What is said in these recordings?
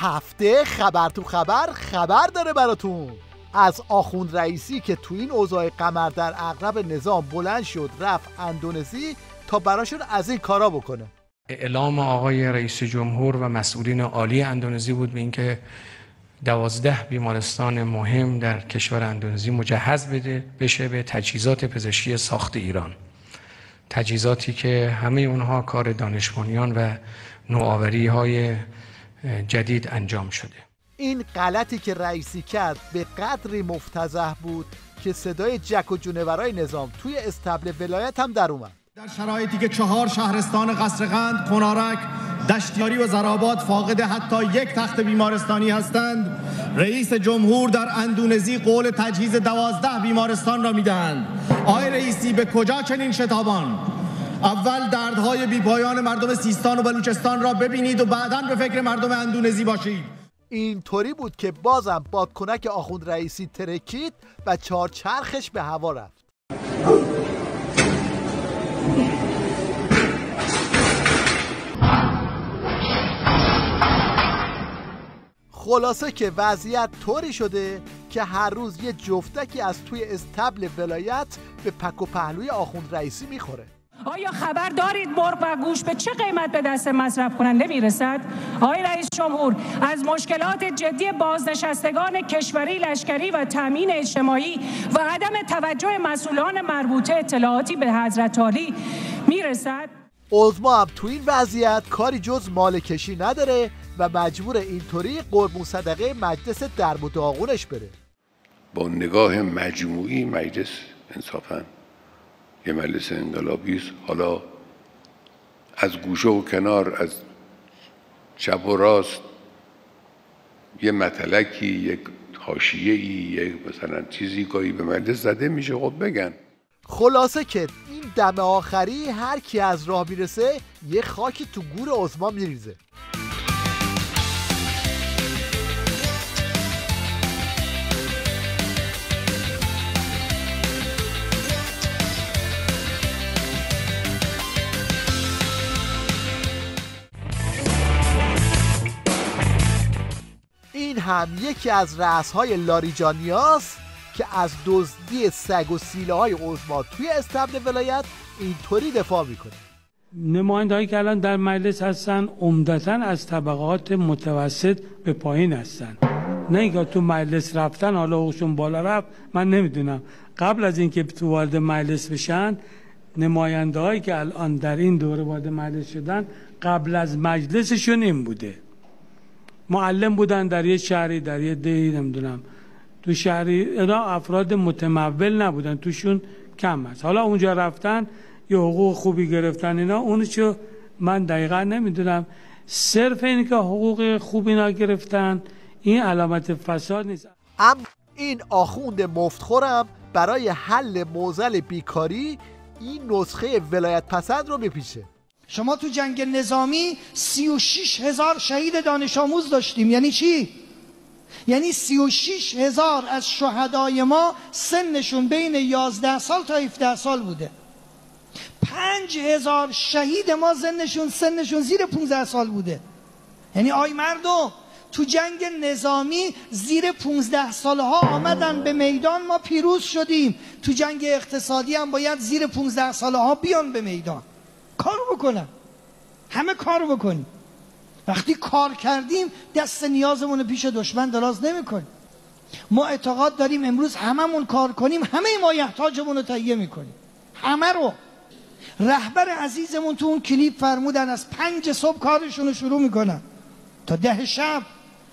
هفته خبر تو خبر داره براتون از آخوند رئیسی که تو این اوضاع قمر در عقرب نظام بلند شد رفت اندونزی تا براشون از این کارا بکنه. اعلام آقای رئیس جمهور و مسئولین عالی اندونزی بود به اینکه 12 بیمارستان مهم در کشور اندونزی مجهز بشه به تجهیزات پزشکی ساخت ایران، تجهیزاتی که همه اونها کار دانشمندان و نوآوری‌های جدید انجام شده. این غلطی که رئیسی کرد به قدری مفتضح بود که صدای جک و جونورای نظام توی استبل ولایت هم در اومد. در شرایطی که 4 شهرستان قصرقند، کنارک، دشتیاری و زراباد فاقد حتی 1 تخت بیمارستانی هستند، رئیس جمهور در اندونزی قول تجهیز 12 بیمارستان را میدهند. آقای رئیسی به کجا چنین شتابان؟ اول دردهای بیپایان مردم سیستان و بلوچستان را ببینید و بعداً به فکر مردم اندونزی باشید. اینطوری بود که بازم بادکنک آخوند رئیسی ترکید و 4 چرخش به هوا رفت. خلاصه که وضعیت طوری شده که هر روز یه جفتکی از توی استبل ولایت به پک و پهلوی آخوند رئیسی میخوره. آیا خبر دارید مرغ و گوشت به چه قیمت به دست مصرف کننده میرسد؟ آقای رئیس جمهور، از مشکلات جدی بازنشستگان کشوری، لشکری و تامین اجتماعی و عدم توجه مسئولان مربوطه اطلاعاتی به حضرت عالی میرسد؟ عظما هم تو این وضعیت کاری جز مال کشی نداره و مجبور اینطوری قربون صدقه مجلس درب و داغونش بره. با نگاه مجموعی مجلس انصافاً یه مجلس انقلابی است. حالا از گوشه و کنار، از چپ و راست، یه متلکی، یک حاشیه‌ای، یک مثلا چیزی گاهی به مجلس زده میشه، خب بگن. خلاصه که این دم آخری هر کی از راه میرسه یه خاکی تو گور عظما میریزه. این هم یکی از رأس‌های لاریجانیاست که از دزدی سگ و سیله‌های عظما توی استبل ولایت اینطوری دفاع میکنه. نماینده‌هایی که الان در مجلس هستن عمدتاً از طبقات متوسط به پایین هستن، نه اینکه تو مجلس رفتن حالا حقوقشون بالا رفت. من نمیدونم قبل از اینکه تو وارد مجلس بشن، نماینده‌هایی که الان در این دوره وارد مجلس شدن قبل از مجلسشون این بوده، معلم بودن در یه شهری، در یه دهی، نمیدونم تو شهری، اینا افراد متمول نبودن، توشون کم هست. حالا اونجا رفتن یه حقوق خوبی گرفتن، اینا اونچو من دقیقا نمیدونم. صرف این که حقوق خوبی نگرفتن این علامت فساد نیست. اما این آخوند مفتخورم برای حل معضل بیکاری این نسخه ولایت پسند رو میپیشه. شما تو جنگ نظامی 36,000 شهید دانش آموز داشتیم. یعنی چی؟ یعنی 36,000 از شهدای ما سنشون بین 11 سال تا 17 سال بوده. 5,000 شهید ما سنشون زیر 15 سال بوده. یعنی آی مردم، تو جنگ نظامی زیر 15 سالها آمدن به میدان، ما پیروز شدیم. تو جنگ اقتصادی هم باید زیر 15 سالها بیان به میدان، کارو بکنن، همه کارو بکنیم. وقتی کار کردیم دست نیازمون پیش دشمن دراز نمی‌کنیم. ما اعتقاد داریم امروز هممون کار کنیم همه مایحتاجمون رو تهیه می‌کنیم، همه رو. رهبر عزیزمون تو اون کلیپ فرمودن از 5 صبح کارشون رو شروع میکنن تا 10 شب.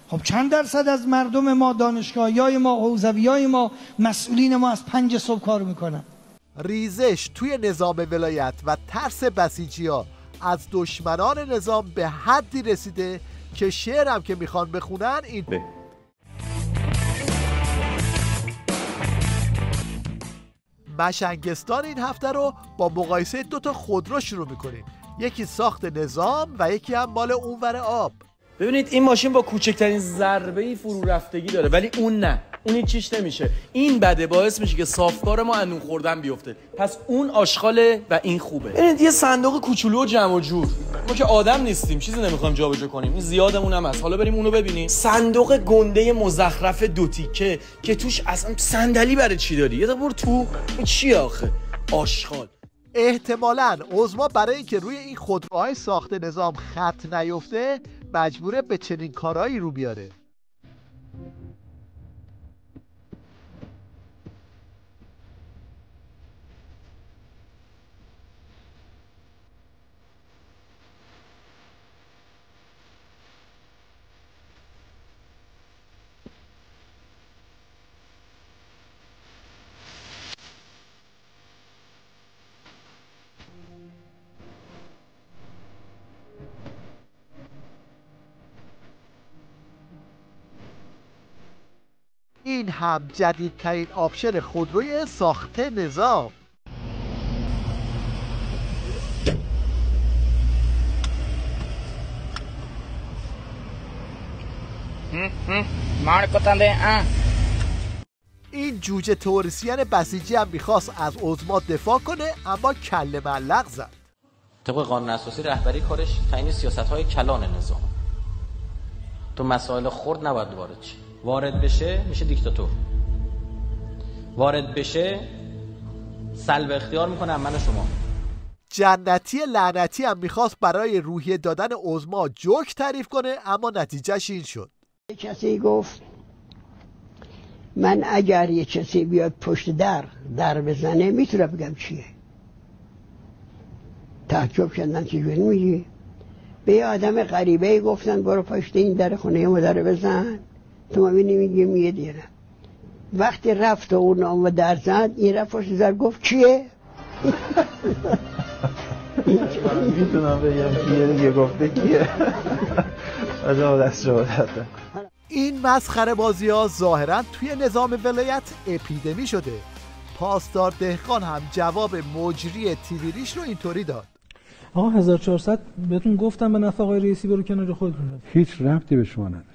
خب چند درصد از مردم ما، دانشگاهیای ما، حوزویای ما، مسئولین ما از 5 صبح کار میکنن؟ ریزش توی نظام ولایت و ترس بسیجی‌ها از دشمنان نظام به حدی رسیده که شعرم که میخوان بخونن این مشنگستان این هفته رو با مقایسه 2 تا خودرو شروع میکنیم. یکی ساخت نظام و یکی هم مال اونور آب. ببینید این ماشین با کوچکترین ضربه‌ای فرو رفتگی داره، ولی اون نه، اون هیچیش نمیشه. این بده باعث میشه که صافکار ما اندون خوردن بیفته. پس اون آشغاله و این خوبه. ببینید یه صندوق کوچولو و جمع و جور، ما که آدم نیستیم چیزی نمیخوایم جابجا کنیم، این زیادمون هم هست. حالا بریم اونو ببینیم. صندوق گنده مزخرف دو تیکه که توش اصلا صندلی برای چی داری؟ یه تا برو تو. این چی آخه؟ آشغال. احتمالاً عظما برای اینکه روی این خودروهای ساخت نظام خط نیفته مجبوره به چنین کارهایی رو بیاره. این هم جدیدترین آپشن خودروی ساخت نظام. این جوجه توریسیان بسیجی هم میخواست از عظما دفاع کنه، اما کله معلق زد. طبق قانون اساسی رهبری کارش تعیین سیاست‌های کلان نظام. تو مسائل خرد نباید وارد شی. وارد بشه میشه دیکتاتور. وارد بشه سلب اختیار میکنه من شما. جنتی لعنتی هم میخواست برای روحیه دادن عظما جوک تعریف کنه، اما نتیجهش این شد. کسی گفت من اگر یه کسی بیاد پشت در بزنه میتونم بگم چیه. تعجب کردن چجوری میگی؟ به یه آدم غریبه گفتن برو پشت این در خونه مادر بزن، تو مبینی میگه میگه دیره. وقتی رفت و اون آمد در زد، این رفت پشت در گفت چیه؟ میتونم بگم کیه دیگه، گفته کیه. عجب دست شده. این مسخره بازی ها ظاهرا توی نظام ولایت اپیدمی شده. پاسدار دهقان هم جواب مجری تیویریش رو اینطوری داد. آقا 1400 بهتون گفتم به نفع آقای رئیسی برو کنار خودتون. هیچ ربطی به شما نداره.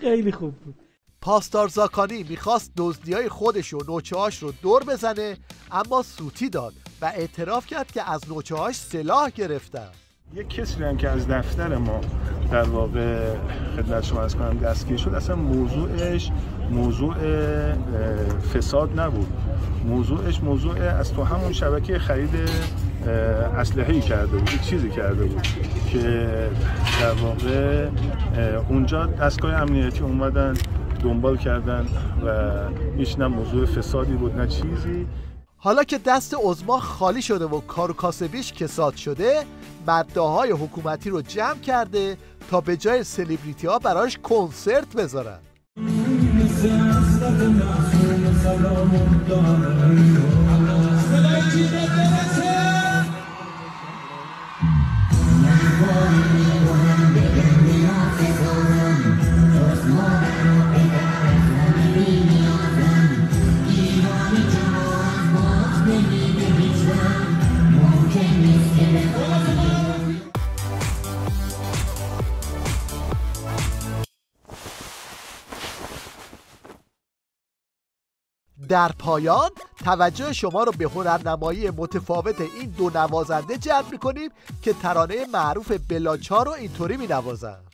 خیلی خوب بود. پاسدار زاکانی میخواست دزدیای خودش و نوچه‌هاش رو دور بزنه، اما سوتی داد و اعتراف کرد که از نوچه‌هاش سلاح گرفتن. یک کسی هم که از دفتر ما در واقع خدمت شما عرض کنم دستگیر شد، اصلا موضوعش موضوع فساد نبود. موضوع از تو همون شبکه خرید اسلحه‌ای کرده بود، چیزی کرده بود که در واقع اونجا دستگاه امنیتی اومدن دنبال کردن و هیچ نه موضوع فسادی بود نه چیزی. حالا که دست عظما خالی شده و کار و کاسبیش کساد شده، مداح‌های حکومتی رو جمع کرده تا به جای سلبریتی ها براش کنسرت بذارن. در پایان توجه شما رو به هنرنمایی متفاوت این دو نوازنده جلب می‌کنیم که ترانه معروف بلاچا رو اینطوری می‌نوازند.